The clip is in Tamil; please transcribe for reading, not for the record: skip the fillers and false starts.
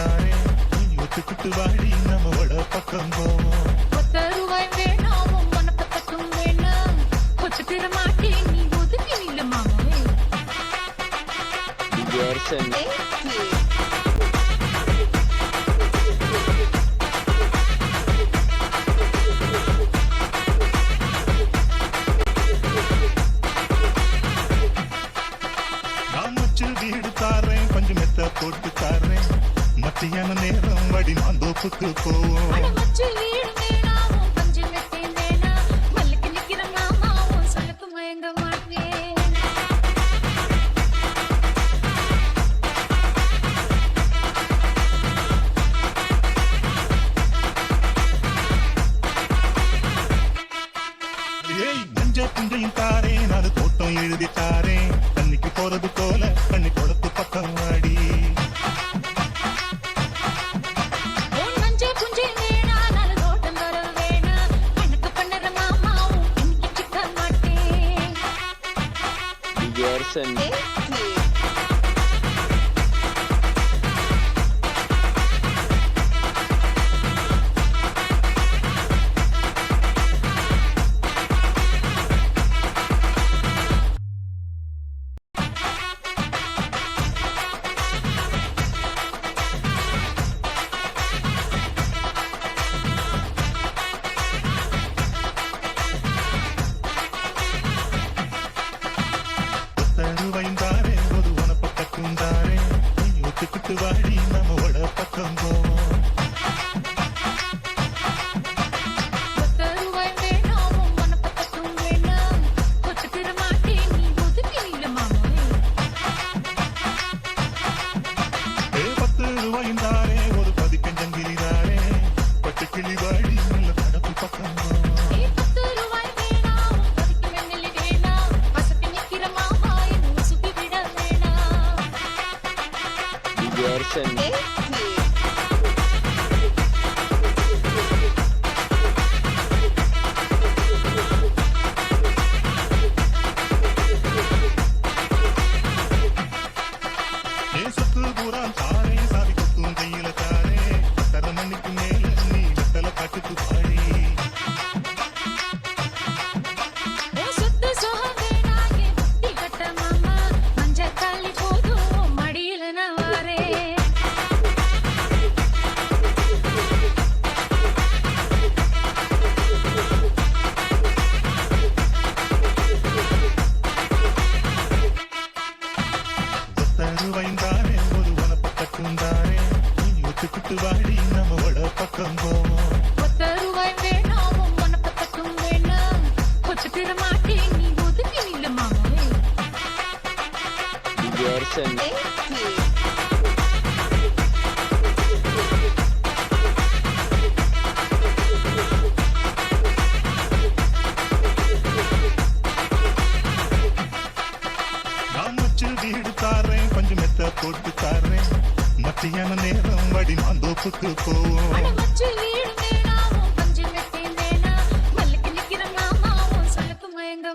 தாரேன் ஒத்துக்கிட்டு வாடி நம்மோட பக்கம் போவோம். 10 ரூபாய் வேணாம் மனப்பத்தக்கும் வேணாம் ஒத்துக்கிற மாட்டேன் நீ ஒதுக்கி நில்ல மாமே. நான் வச்சு வீடு தாரேன் கொஞ்சம் மெத்த போட்டு தாரேன் மத்தியான நேரம் வடி நான் தோப்புக்கு போவோம். அடமச்சு வீடு வேணாம் கொஞ்சம் மெத்தை வேணாம் மல்லுக்கு நிக்கிற மாமா உன் சொல்லுக்கு மயங்க மாட்டேன். ஏய் மஞ்ச புஞ்சையும் தாரேன் அது தோட்டம் எழுதி தாரேன் தண்ணிக்கு போறது போல தண்ணி குளத்து பக்கம் வாடி. உன் மஞ்ச புஞ்சை வேணாம் நல்ல தோட்டம் வர வேணாம் எனக்கு பண்ணுற மாமா உன் இன்னைக்கு சிக்க மாட்டேன். தருவைந்தாரே ஒரு உனப்பக்கம் தாரேன் ஒத்துக்கிட்டு வாடி நம்மோட பக்கம் போவோம். 10 ரூபாய் வேணாம் மனப்பத்தக்கும் வேணாம் ஒத்துக்கிற மாட்டேன் நீ ஒதுக்கி நில்ல மாமே. 10 ரூபாய்ந்தாரே ஒரு பதிக்கஞ்சங்கிலி தாரே பட்டு கிளி வாடி நல்ல கடப்பு பக்கம் போவோம். 10 ரூபாய் வேணாம் ஒதுக்கி மென்னலி வேணாம் பசக்கு நிக்கிற மாமா என்ன சுத்தி விட வேணாம். சொத்து பூரா தாரே சாதி கொத்தும் கையில தாரே 10 மணிக்கு மேல நீ வெத்தல காட்டுக்கு பாடி. உன் சொத்து சோகம் வேணாம் என் புத்தி கட்ட மாமா மஞ்சள் தாலி போதும் உன் மடியில நான் வாரேன். தருவைந்தாரே ஒரு உனப்பக்கம் தாரேன் ஒத்துக்கிட்டு வாடி நம்மோட பக்கம் போவோம். 10 ரூபாய் வேணாம் மனப்பத்தக்கும் வேணாம் ஒத்துக்கிற மாட்டேன் நீ ஒதுக்கி நில்ல மாமே. நான் வச்சு வீடு தாரேன் கொஞ்சம் மெத்த போட்டு தாரேன் மத்தியான நேரம் வடி நான் தோப்புக்கு போவோம். அடமச்சு வீடு வேணாம் கொஞ்சம் மெத்தை வேணாம் மல்லுக்கு நிக்கிற மாமா உன் சொல்லுக்கு மயங்க